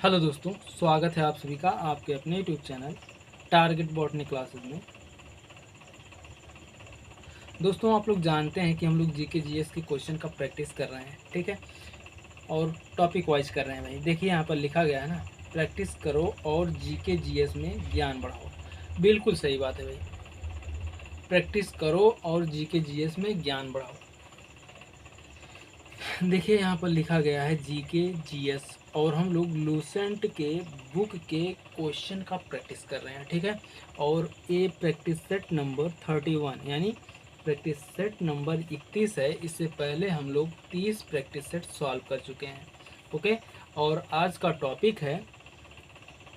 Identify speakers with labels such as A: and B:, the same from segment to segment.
A: Hello दोस्तों, स्वागत है आप सभी का आपके अपने YouTube channel target botany classes में। दोस्तों, आप लोग जानते हैं कि हम लोग जीके जीएस के क्वेश्चन का प्रैक्टिस कर रहे हैं, ठीक है। और टॉपिक वाइज कर रहे हैं भाई। देखिए यहाँ पर लिखा गया है ना, प्रैक्टिस करो और जीके जीएस में ज्ञान बढ़ाओ। बिल्कुल सही बात है भाई, प्रैक्टिस करो और जीके जीएस में ज्ञान बढ़ाओ। देखिए यहाँ पर लिखा गया है जीके जीएस, और हम लोग लूसेंट के बुक के क्वेश्चन का प्रैक्टिस कर रहे हैं, ठीक है। और ये प्रैक्टिस सेट नंबर 31 यानी प्रैक्टिस सेट नंबर 31 है। इससे पहले हम लोग 30 प्रैक्टिस सेट सॉल्व कर चुके हैं, ओके। और आज का टॉपिक है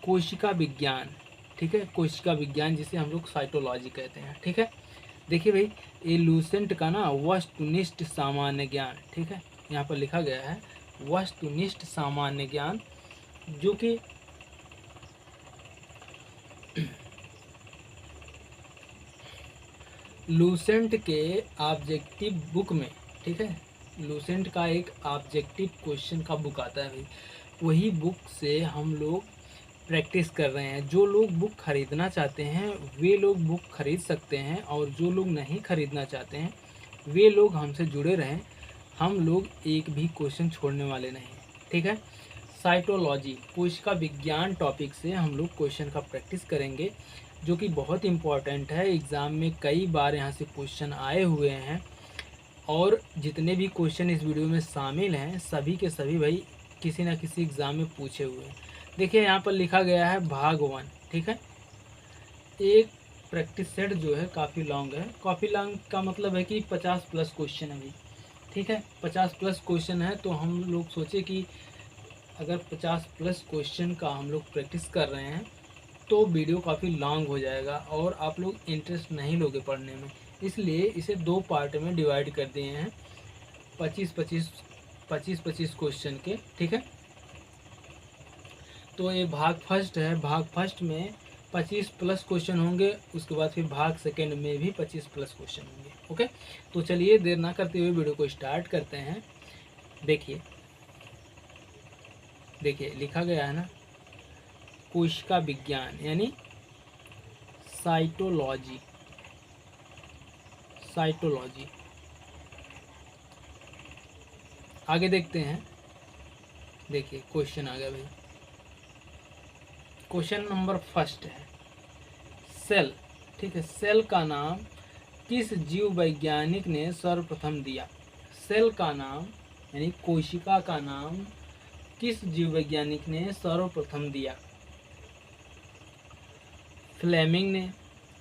A: कोशिका विज्ञान, ठीक है। कोशिका विज्ञान जिसे हम लोग साइटोलॉजी कहते हैं, ठीक है। देखिए भाई, ये लूसेंट का ना वस्तुनिष्ठ सामान्य ज्ञान, ठीक है। यहाँ पर लिखा गया है वस्तुनिष्ठ सामान्य ज्ञान, जो कि लूसेंट के ऑब्जेक्टिव बुक में, ठीक है। लूसेंट का एक ऑब्जेक्टिव क्वेश्चन का बुक आता है भाई, वही बुक से हम लोग प्रैक्टिस कर रहे हैं। जो लोग बुक खरीदना चाहते हैं वे लोग बुक खरीद सकते हैं, और जो लोग नहीं खरीदना चाहते हैं वे लोग हमसे जुड़े रहें। हम लोग एक भी क्वेश्चन छोड़ने वाले नहीं, ठीक है। साइटोलॉजी कोशिका विज्ञान टॉपिक से हम लोग क्वेश्चन का प्रैक्टिस करेंगे, जो कि बहुत इम्पॉर्टेंट है। एग्ज़ाम में कई बार यहाँ से क्वेश्चन आए हुए हैं, और जितने भी क्वेश्चन इस वीडियो में शामिल हैं सभी के सभी भाई किसी न किसी एग्ज़ाम में पूछे हुए हैं। देखिए यहाँ पर लिखा गया है भाग 1, ठीक है। एक प्रैक्टिस सेट जो है काफ़ी लॉन्ग है। काफ़ी लॉन्ग का मतलब है कि 50 प्लस क्वेश्चन है भाई, ठीक है। 50 प्लस क्वेश्चन है, तो हम लोग सोचे कि अगर 50 प्लस क्वेश्चन का हम लोग प्रैक्टिस कर रहे हैं तो वीडियो काफ़ी लॉन्ग हो जाएगा और आप लोग इंटरेस्ट नहीं लोगे पढ़ने में। इसलिए इसे दो पार्ट में डिवाइड कर दिए हैं, 25-25 क्वेश्चन के, ठीक है। तो ये भाग फर्स्ट है। भाग फर्स्ट में 25 प्लस क्वेश्चन होंगे, उसके बाद फिर भाग सेकंड में भी 25 प्लस क्वेश्चन होंगे, ओके। तो चलिए देर ना करते हुए वीडियो को स्टार्ट करते हैं। देखिए देखिए लिखा गया है ना, कोशिका विज्ञान यानी साइटोलॉजी। साइटोलॉजी आगे देखते हैं। देखिए क्वेश्चन आ गया भाई। क्वेश्चन नंबर फर्स्ट है सेल, ठीक है। सेल का नाम किस जीव वैज्ञानिक ने सर्वप्रथम दिया? सेल का नाम यानी कोशिका का नाम किस जीव वैज्ञानिक ने सर्वप्रथम दिया? फ्लेमिंग ने,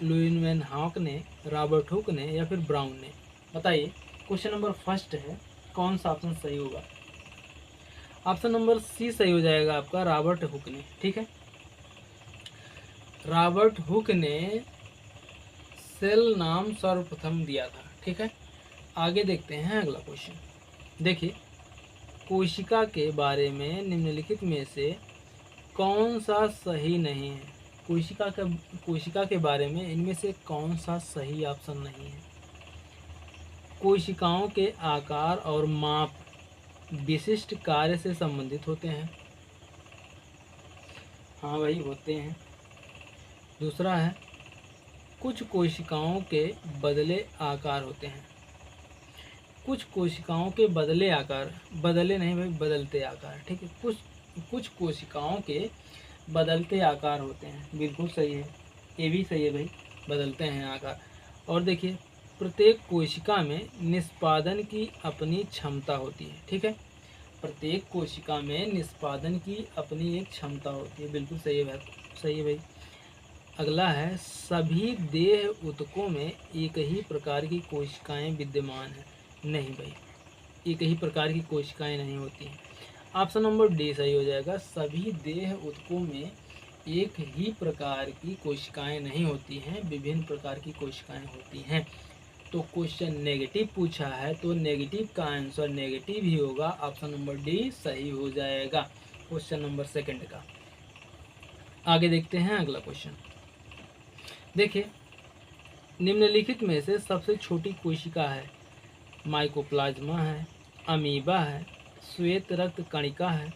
A: लुईस वैन हॉक ने, रॉबर्ट हुक ने, या फिर ब्राउन ने? बताइए। क्वेश्चन नंबर फर्स्ट है, कौन सा ऑप्शन सही होगा? ऑप्शन नंबर सी सही हो जाएगा आपका, रॉबर्ट हुक ने, ठीक है। रॉबर्ट हुक ने सेल नाम सर्वप्रथम दिया था, ठीक है। आगे देखते हैं अगला क्वेश्चन। देखिए, कोशिका के बारे में निम्नलिखित में से कौन सा सही नहीं है? कोशिका के बारे में इनमें से कौन सा सही ऑप्शन नहीं है? कोशिकाओं के आकार और माप विशिष्ट कार्य से संबंधित होते हैं। हाँ भाई, होते हैं। दूसरा है, कुछ कोशिकाओं के बदले आकार होते हैं। कुछ कोशिकाओं के बदले आकार, बदले नहीं भाई, बदलते आकार, ठीक है। कुछ कोशिकाओं के बदलते आकार होते हैं, बिल्कुल सही है। ये भी सही है भाई, बदलते हैं आकार। और देखिए, प्रत्येक कोशिका में निष्पादन की अपनी क्षमता होती है, ठीक है। प्रत्येक कोशिका में निष्पादन की अपनी एक क्षमता होती है, बिल्कुल सही है भाई, सही है भाई। अगला है, सभी देह ऊतकों में एक ही प्रकार की कोशिकाएं विद्यमान हैं। नहीं भाई, एक ही प्रकार की कोशिकाएं नहीं होती हैं। ऑप्शन नंबर डी सही हो जाएगा, सभी देह ऊतकों में एक ही प्रकार की कोशिकाएं नहीं होती हैं, विभिन्न प्रकार की कोशिकाएं होती हैं। तो क्वेश्चन नेगेटिव पूछा है, तो नेगेटिव का आंसर नेगेटिव ही होगा। ऑप्शन नंबर डी सही हो जाएगा क्वेश्चन नंबर सेकंड का। आगे देखते हैं अगला क्वेश्चन। देखिए, निम्नलिखित में से सबसे छोटी कोशिका है? माइकोप्लाज्मा है, अमीबा है, श्वेत रक्त कणिका है,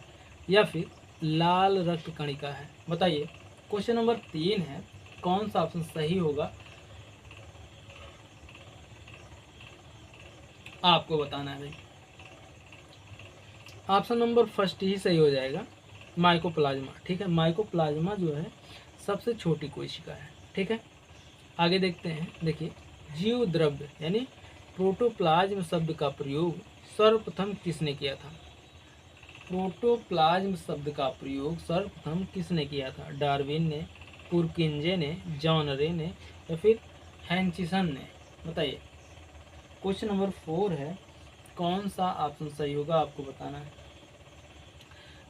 A: या फिर लाल रक्त कणिका है। बताइए। क्वेश्चन नंबर 3 है, कौन सा ऑप्शन सही होगा आपको बताना है भाई। ऑप्शन नंबर फर्स्ट ही सही हो जाएगा, माइकोप्लाज्मा। ठीक है, माइकोप्लाज्मा जो है सबसे छोटी कोशिका है। ठीक है, आगे देखते हैं। देखिए, जीव द्रव्य यानी प्रोटोप्लाज्म शब्द का प्रयोग सर्वप्रथम किसने किया था? प्रोटोप्लाज्म शब्द का प्रयोग सर्वप्रथम किसने किया था? डार्विन ने, पुरकिंजे ने, जॉन रे ने, या फिर हैंचिसन ने? बताइए। क्वेश्चन नंबर 4 है, कौन सा ऑप्शन सही होगा आपको बताना है।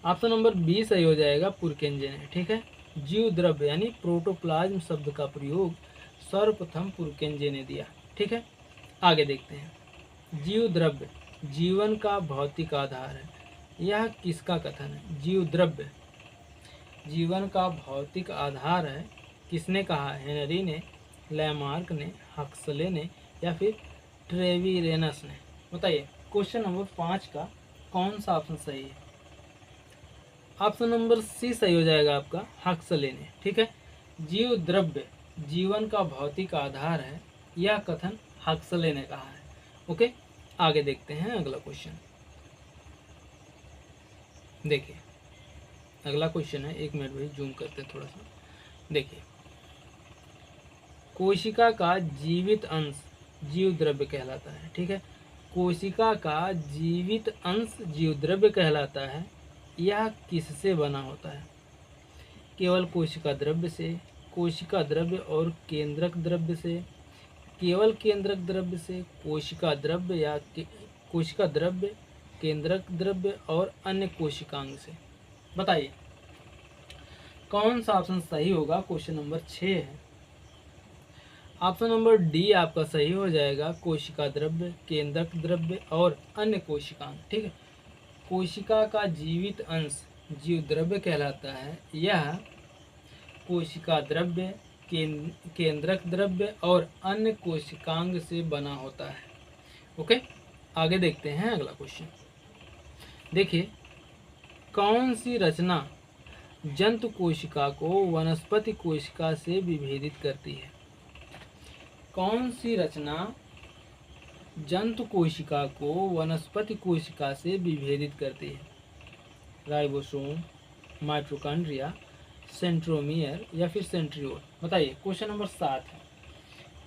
A: ऑप्शन नंबर बी सही हो जाएगा, पुरकिंजे ने। ठीक है, जीव द्रव्य यानी प्रोटोप्लाज्म शब्द का प्रयोग सर्वप्रथम पुरकिंजे ने दिया। ठीक है, आगे देखते हैं। जीव द्रव्य जीवन का भौतिक आधार है, यह किसका कथन है? जीव द्रव्य जीवन का भौतिक आधार है, किसने कहा? हेनरी ने, लैमार्क ने, हक्सले ने, या फिर ट्रेविरेनस ने? बताइए। क्वेश्चन नंबर 5 का कौन सा ऑप्शन सही है? ऑप्शन नंबर सी सही हो जाएगा आपका, हक्सले ने। ठीक है, जीव द्रव्य जीवन का भौतिक आधार है, यह कथन हक्सले ने कहा है। ओके, आगे देखते हैं अगला क्वेश्चन। देखिए, अगला क्वेश्चन है, एक मिनट भाई जूम करते हैं थोड़ा सा। देखिए, कोशिका का जीवित अंश जीव द्रव्य कहलाता है। ठीक है, कोशिका का जीवित अंश जीव द्रव्य कहलाता है, यह किससे बना होता है? केवल कोशिका द्रव्य से, कोशिका द्रव्य और केंद्रक द्रव्य से, केवल केंद्रक द्रव्य से, कोशिका द्रव्य या कोशिका द्रव्य, केंद्रक द्रव्य और अन्य कोशिकांग से? बताइए, कौन सा ऑप्शन सही होगा? क्वेश्चन नंबर 6 है। ऑप्शन नंबर डी आपका सही हो जाएगा, कोशिका द्रव्य, केंद्रक द्रव्य और अन्य कोशिकांग। ठीक है, कोशिका का जीवित अंश जीव द्रव्य कहलाता है, यह कोशिका द्रव्य, केंद्रक द्रव्य और अन्य कोशिकांग से बना होता है। ओके, आगे देखते हैं अगला क्वेश्चन। देखिए, कौन सी रचना जंतु कोशिका को वनस्पति कोशिका से विभेदित करती है? कौन सी रचना जंतु कोशिका को वनस्पति कोशिका से विभेदित करती है? राइबोसोम, माइटोकॉन्ड्रिया, सेंट्रोमियर या फिर सेंट्रियोल? बताइए। क्वेश्चन नंबर 7 है,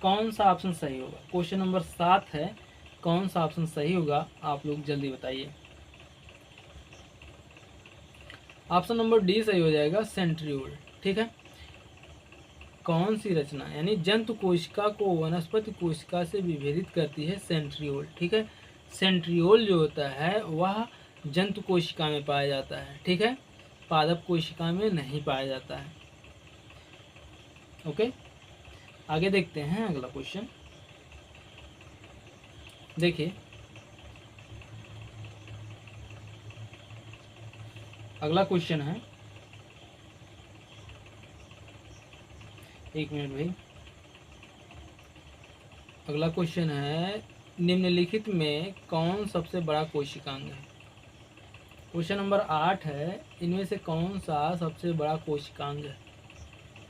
A: कौन सा ऑप्शन सही होगा? क्वेश्चन नंबर 7 है, कौन सा ऑप्शन सही होगा आप लोग जल्दी बताइए। ऑप्शन नंबर डी सही हो जाएगा, सेंट्रियोल। ठीक है, कौन सी रचना यानी जंतु कोशिका को वनस्पति कोशिका से विभेदित करती है? सेंट्रियोल। ठीक है, सेंट्रियोल जो होता है वह जंतु कोशिका में पाया जाता है। ठीक है, पादप कोशिका में नहीं पाया जाता है। ओके, आगे देखते हैं अगला क्वेश्चन। देखिए, अगला क्वेश्चन है, एक मिनट भाई। अगला क्वेश्चन है, निम्नलिखित में कौन सबसे बड़ा कोशिकांग है? क्वेश्चन नंबर 8 है, इनमें से कौन सा सबसे बड़ा कोशिकांग है?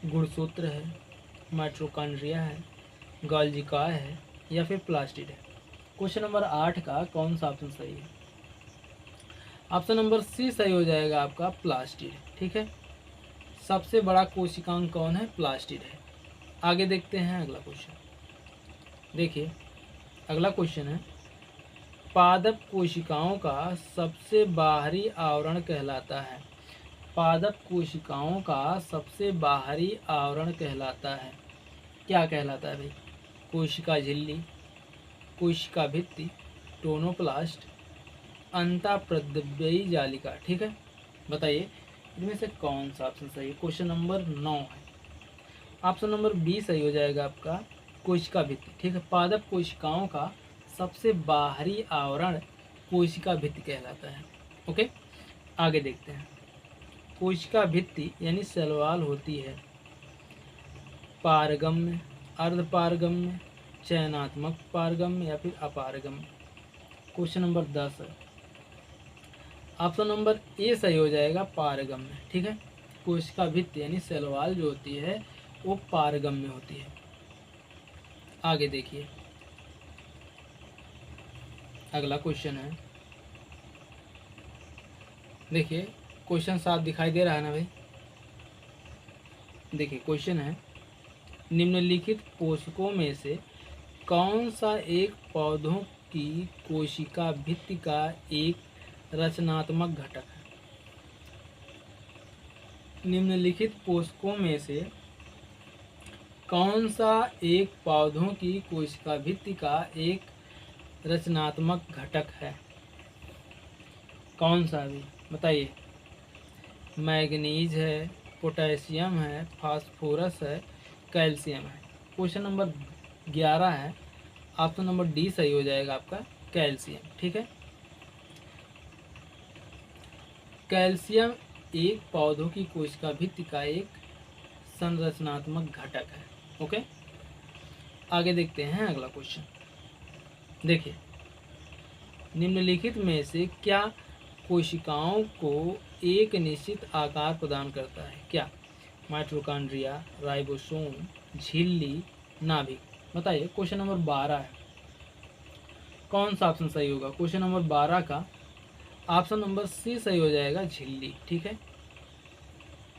A: गुणसूत्र है, माइटोकॉन्ड्रिया है, गोल्जिका है, या फिर प्लास्टिड है? क्वेश्चन नंबर 8 का कौन सा ऑप्शन सही है? ऑप्शन नंबर सी सही हो जाएगा आपका, प्लास्टिड। ठीक है, सबसे बड़ा कोशिकांग कौन है? प्लास्टिड है। आगे देखते हैं अगला क्वेश्चन। देखिए, अगला क्वेश्चन है, पादप कोशिकाओं का सबसे बाहरी आवरण कहलाता है। पादप कोशिकाओं का सबसे बाहरी आवरण कहलाता है, क्या कहलाता है भाई? कोशिका झिल्ली, कोशिका भित्ति, टोनोप्लास्ट, अंतःप्रद्रव्ययी जालिका? ठीक है, बताइए इनमें से कौन सा ऑप्शन सही है? क्वेश्चन नंबर 9 है। ऑप्शन नंबर बी सही हो जाएगा आपका, कोशिका भित्ति। ठीक है, पादप कोशिकाओं का सबसे बाहरी आवरण कोशिका भित्ति कहलाता है। ओके, आगे देखते हैं। कोशिका भित्ति यानी सेलवाल होती है पारगम्य, अर्धपारगम्य, चयनात्मक पारगम्य या फिर अपारगम्य? क्वेश्चन नंबर 10 है, ऑप्शन नंबर ए सही हो जाएगा, पारगम्य। ठीक है, कोशिका भित्ति यानी सेल वॉल जो होती है वो पारगम्य होती है। आगे देखिए, अगला क्वेश्चन है, देखिए क्वेश्चन साफ दिखाई दे रहा है ना भाई। देखिए क्वेश्चन है, निम्नलिखित पोषकों में से कौन सा एक पौधों की कोशिका भित्ति का एक रचनात्मक घटक है। निम्नलिखित पोषकों में से कौन सा एक पौधों की कोशिका भित्ति का एक रचनात्मक घटक है, कौन सा भी बताइए। मैग्नीज है, पोटेशियम है, फास्फोरस है, कैल्शियम है। क्वेश्चन नंबर 11 है, ऑप्शन नंबर डी सही हो जाएगा आपका, कैल्शियम। ठीक है, कैल्शियम एक पौधों की कोशिका भित्ति का एक संरचनात्मक घटक है। ओके, आगे देखते हैं अगला क्वेश्चन। देखिए, निम्नलिखित में से क्या कोशिकाओं को एक निश्चित आकार प्रदान करता है। क्या माइटोकॉन्ड्रिया, राइबोसोम, झिल्ली, नाभिक। बताइए, क्वेश्चन नंबर 12 है, कौन सा ऑप्शन सही होगा। क्वेश्चन नंबर 12 का ऑप्शन नंबर सी सही हो जाएगा, झिल्ली। ठीक है,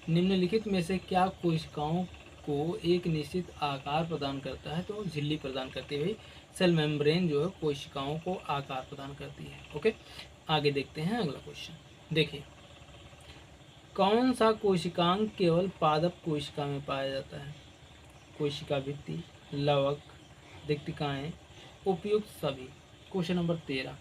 A: निम्नलिखित में से क्या कोशिकाओं को एक निश्चित आकार प्रदान करता है, तो झिल्ली प्रदान करती है। सेल मेम्ब्रेन जो है कोशिकाओं को आकार प्रदान करती है। ओके, आगे देखते हैं अगला क्वेश्चन। देखिए, कौन सा कोशिकांग केवल पादप कोशिका में पाया जाता है। कोशिका भित्ति, लवक, रिक्तिकाएं, उपयुक्त सभी। क्वेश्चन नंबर 13,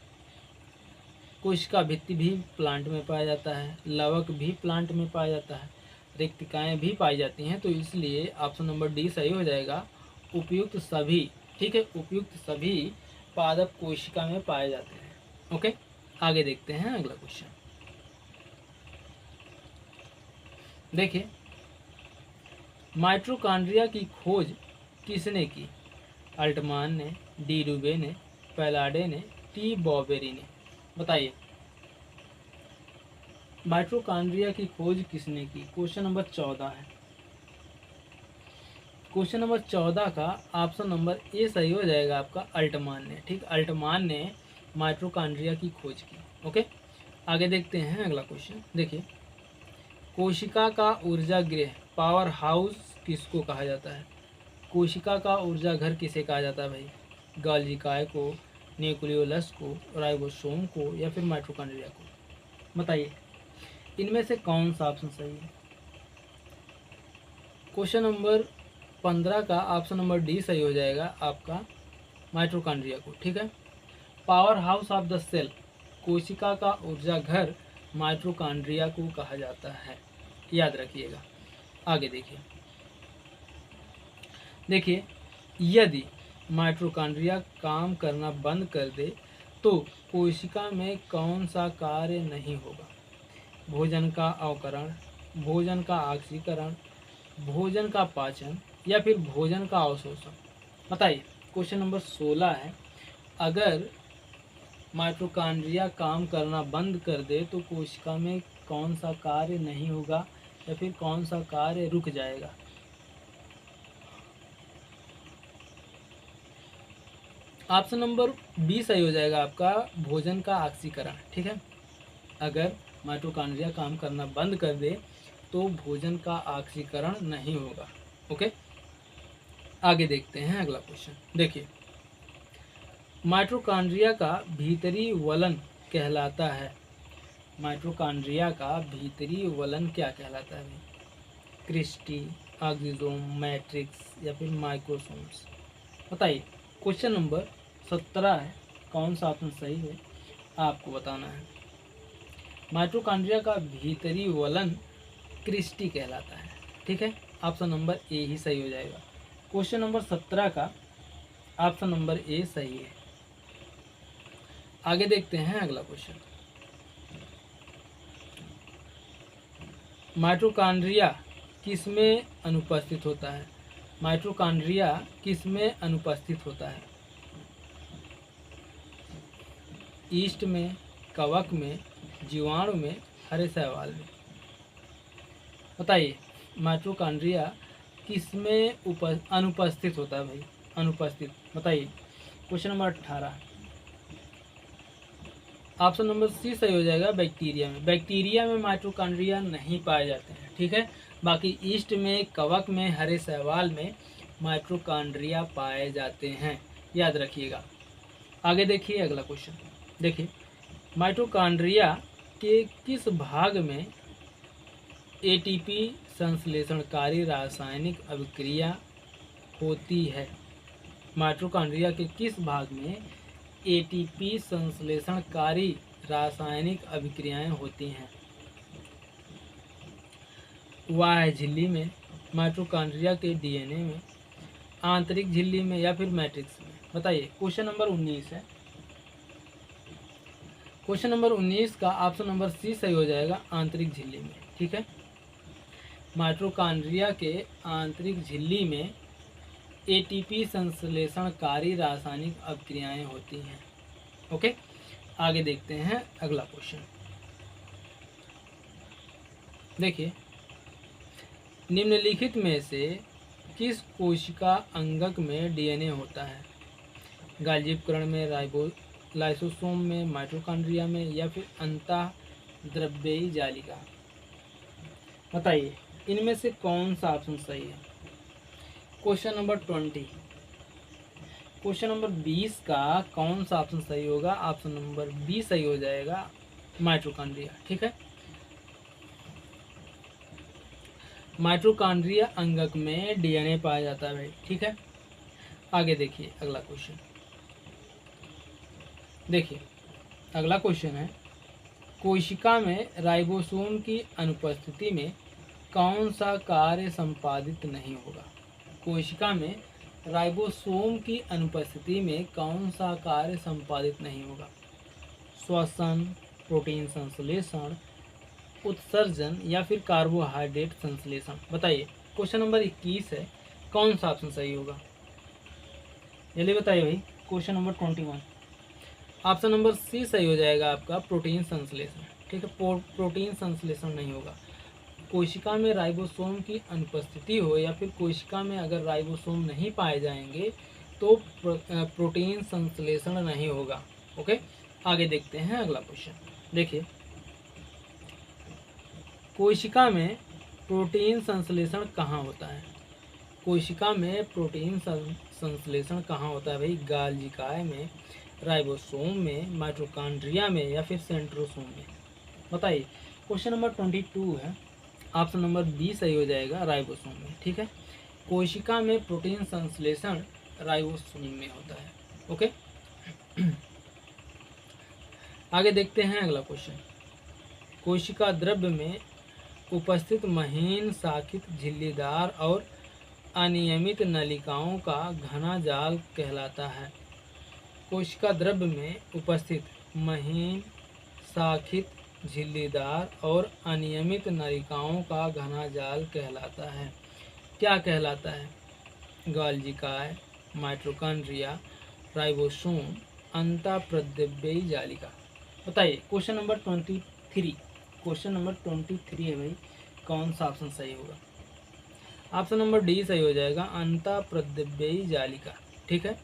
A: कोशिका भित्ति भी प्लांट में पाया जाता है, लवक भी प्लांट में पाया जाता है, रिक्तिकाएं भी पाई जाती हैं, तो इसलिए ऑप्शन नंबर डी सही हो जाएगा, उपयुक्त सभी। ठीक है, उपयुक्त सभी पादप कोशिका में पाए जाते हैं। ओके, आगे देखते हैं अगला क्वेश्चन। देखिए, माइटोकॉन्ड्रिया की खोज किसने की। अल्टमान ने, डी रूबे ने, पैलाडे ने, टी बॉबेरी ने। बताइए, माइटोकॉन्ड्रिया की खोज किसने की। क्वेश्चन नंबर 14 है, क्वेश्चन नंबर 14 का ऑप्शन नंबर ए सही हो जाएगा आपका, अल्टमान ने। ठीक, अल्टमान ने माइटोकॉन्ड्रिया की खोज की। ओके, आगे देखते हैं अगला क्वेश्चन। देखिए, कोशिका का ऊर्जा गृह, पावर हाउस किसको कहा जाता है। कोशिका का ऊर्जा घर किसे कहा जाता है भाई। गोल्गी को, न्यूक्लियोलस को, राइबोसोम को, या फिर माइटोकॉन्ड्रिया को। बताइए, इनमें से कौन सा ऑप्शन सही है। क्वेश्चन नंबर 15 का ऑप्शन नंबर डी सही हो जाएगा आपका, माइटोकॉन्ड्रिया को। ठीक है, powerhouse of the cell, कोशिका का ऊर्जा घर माइटोकॉन्ड्रिया को कहा जाता है, याद रखिएगा। आगे देखिए, देखिए यदि माइटोकॉन्ड्रिया काम करना बंद कर दे तो कोशिका में कौन सा कार्य नहीं होगा। भोजन का अवकरण, भोजन का ऑक्सीकरण, भोजन का पाचन, या फिर भोजन का अवशोषण। बताइए, क्वेश्चन नंबर 16 है, अगर माइटोकॉन्ड्रिया काम करना बंद कर दे तो कोशिका में कौन सा कार्य नहीं होगा या फिर कौन सा कार्य रुक जाएगा। ऑप्शन नंबर बी सही हो जाएगा आपका, भोजन का ऑक्सीकरण। ठीक है, अगर माइटोकॉन्ड्रिया काम करना बंद कर दे तो भोजन का ऑक्सीकरण नहीं होगा। ओके, आगे देखते हैं अगला क्वेश्चन। देखिए, माइटोकॉन्ड्रिया का भीतरी वलन कहलाता है। माइटोकॉन्ड्रिया का भीतरी वलन क्या कहलाता है। क्रिस्टी, ऑक्सीजोम, मैट्रिक्स, या फिर माइक्रोसोम्स। बताइए, क्वेश्चन नंबर 17 है, कौन सा ऑप्शन सही है आपको बताना है। माइटोकॉन्ड्रिया का भीतरी वलन क्रिस्टी कहलाता है। ठीक है, ऑप्शन नंबर ए ही सही हो जाएगा। क्वेश्चन नंबर 17 का ऑप्शन नंबर ए सही है। आगे देखते हैं अगला क्वेश्चन। माइटोकॉन्ड्रिया किसमें अनुपस्थित होता है। माइटोकॉन्ड्रिया किसमें अनुपस्थित होता है। ईस्ट में, कवक में, जीवाणु में, हरे शैवाल में। बताइए माइटोकॉन्ड्रिया किसमें अनुपस्थित होता है भाई? अनुपस्थित। बताइए question number 18। Option number C सही हो जाएगा, बैक्टीरिया में। बैक्टीरिया में माइटोकॉन्ड्रिया नहीं पाए जाते हैं, ठीक है। बाकी ईस्ट में, कवक में, हरे शैवाल में माइटोकॉन्ड्रिया पाए जाते हैं, याद रखिएगा। आगे देखिए अगला क्वेश्चन। देखिए माइटोकॉन्ड्रिया के किस भाग में एटीपी संश्लेषणकारी रासायनिक अभिक्रिया होती है? माइटोकॉन्ड्रिया के किस भाग में एटीपी संश्लेषणकारी रासायनिक अभिक्रियाएं होती हैं? वाह्य झिल्ली में, माइटोकॉन्ड्रिया के डीएनए में, आंतरिक झिल्ली में, या फिर मैट्रिक्स में? बताइए। क्वेश्चन नंबर 19 है। क्वेश्चन नंबर 19 का ऑप्शन नंबर सी सही हो जाएगा, आंतरिक झिल्ली में, ठीक है। माइटोकॉन्ड्रिया के आंतरिक झिल्ली में एटीपी संश्लेषणकारी रासायनिक अभिक्रियाएं होती हैं। ओके, आगे देखते हैं अगला क्वेश्चन। देखिए निम्नलिखित में से किस कोशिका अंगक में डीएनए होता है? गाल्जीकरण में, लाइसोसोम में, माइटोकॉन्ड्रिया में, या फिर अंतःद्रव्यी जालिका? बताइए इनमें से कौन सा ऑप्शन सही है? Question number 20। क्वेश्चन नंबर 20 का कौन सा ऑप्शन सही होगा? ऑप्शन नंबर बी सही हो जाएगा, माइटोकॉन्ड्रिया, ठीक है। माइटोकॉन्ड्रिया अंगक में डीएनए पाया जाता है भाई, ठीक है। आगे देखिए अगला क्वेश्चन। देखिए अगला क्वेश्चन है, कोशिका में राइबोसोम की अनुपस्थिति में कौन सा कार्य संपादित नहीं होगा? कोशिका में राइबोसोम की अनुपस्थिति में कौन सा कार्य संपादित नहीं होगा? श्वसन, प्रोटीन संश्लेषण, उत्सर्जन, या फिर कार्बोहाइड्रेट संश्लेषण? बताइए। क्वेश्चन नंबर 21 है, कौन सा ऑप्शन सही होगा? जल्दी बताइए भाई। Question number 21, option number C सही हो जाएगा आपका, प्रोटीन संश्लेषण, ठीक है। प्रोटीन संश्लेषण नहीं होगा। कोशिका में राइबोसोम की अनुपस्थिति हो या फिर कोशिका में अगर राइबोसोम नहीं पाए जाएंगे तो प्रोटीन संश्लेषण नहीं होगा। ओके, आगे देखते हैं अगला क्वेश्चन। देखिए कोशिका में प्रोटीन संश्लेषण कहाँ होता है? कोशिका में प्रोटीन संश्लेषण कहाँ होता है भाई? गाल्जिकाय में, राइबोसोम में, माइटोकॉन्ड्रिया में, या फिर सेंट्रोसोम में? बताइए। क्वेश्चन नंबर 22 है, ऑप्शन नंबर बी सही हो जाएगा, राइबोसोम में, ठीक है। कोशिका में प्रोटीन संश्लेषण राइबोसोम में होता है। ओके, आगे देखते हैं अगला क्वेश्चन। कोशिका द्रव्य में उपस्थित महीन शाखित झिल्लीदार और अनियमित नलिकाओं का घना जाल कहलाता है। कोशिका द्रव्य में उपस्थित महीन शाखित झिल्लीदार और अनियमित नलिकाओं का घना जाल कहलाता है। क्या कहलाता है? गाल्जिकाय, माइटोकॉन्ड्रिया, राइबोसोम, अंतःप्रद्रव्यी जालिका? बताइए। क्वेश्चन नंबर 23, क्वेश्चन नंबर 23 है भाई, कौन सा ऑप्शन सही होगा? ऑप्शन नंबर डी सही हो जाएगा, अंतःप्रद्रव्यी जालिका, ठीक है।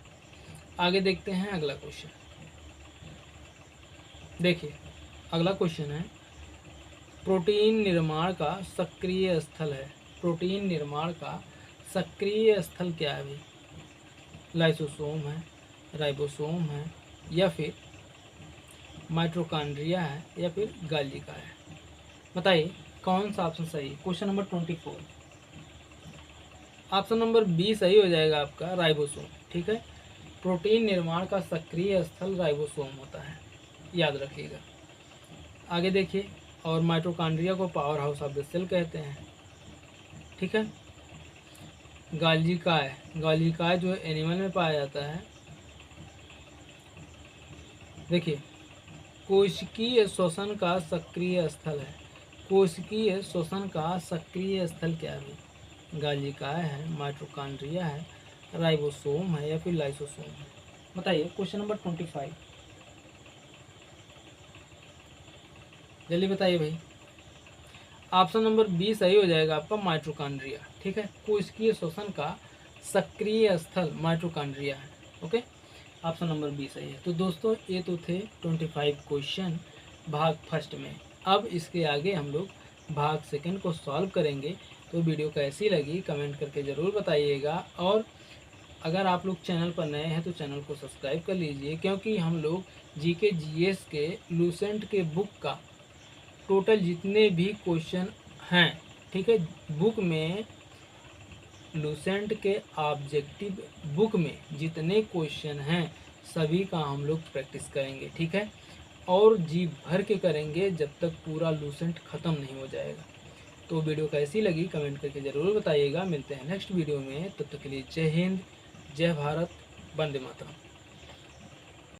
A: आगे देखते हैं अगला क्वेश्चन। देखिए अगला क्वेश्चन है, प्रोटीन निर्माण का सक्रिय स्थल है। प्रोटीन निर्माण का सक्रिय स्थल क्या है भाई? लाइसोसोम है, राइबोसोम है, या फिर माइटोकॉन्ड्रिया है, या फिर गाल्जिका है? बताइए कौन सा ऑप्शन सही है? Question number 24, option number B सही हो जाएगा आपका, राइबोसोम, ठीक है। प्रोटीन निर्माण का सक्रिय स्थल राइबोसोम होता है, याद रखिएगा। आगे देखिए, और माइटोकॉन्ड्रिया को powerhouse of the cell कहते हैं, ठीक है। गाल्जिकाय, गाल्जिकाय जो एनिमल में पाया जाता है। देखिए कोशिकीय श्वसन का सक्रिय स्थल है। कोशिकीय श्वसन का सक्रिय स्थल क्या है? गाल्जिकाय है, माइटोकॉन्ड्रिया है, राइबोसोम है, या फिर लाइसोसोम है? बताइए। क्वेश्चन नंबर 25, जल्दी बताइए भाई। ऑप्शन नंबर बी सही हो जाएगा आपका, माइटोकॉन्ड्रिया। ठीक है, कोशिकीय श्वसन का सक्रिय स्थल माइटोकॉन्ड्रिया है। ओके, ऑप्शन नंबर बी सही है। तो दोस्तों ये तो थे 25 क्वेश्चन भाग फर्स्ट में। अब इसके आगे हम लोग भाग सेकंड को सॉल्व करेंगे। तो वीडियो कैसी लगी कमेंट करके ज़रूर बताइएगा, और अगर आप लोग चैनल पर नए हैं तो चैनल को सब्सक्राइब कर लीजिए, क्योंकि हम लोग जीके जीएस के लूसेंट के बुक का टोटल जितने भी क्वेश्चन हैं, ठीक है, बुक में लूसेंट के ऑब्जेक्टिव बुक में जितने क्वेश्चन हैं सभी का हम लोग प्रैक्टिस करेंगे। ठीक है, और जी भर के करेंगे जब तक पूरा लूसेंट ख़त्म नहीं हो जाएगा। तो वीडियो कैसी लगी कमेंट करके ज़रूर बताइएगा। मिलते हैं नेक्स्ट वीडियो में, तब तक के लिए जय हिंद, जय भारत, वंदे मातरम।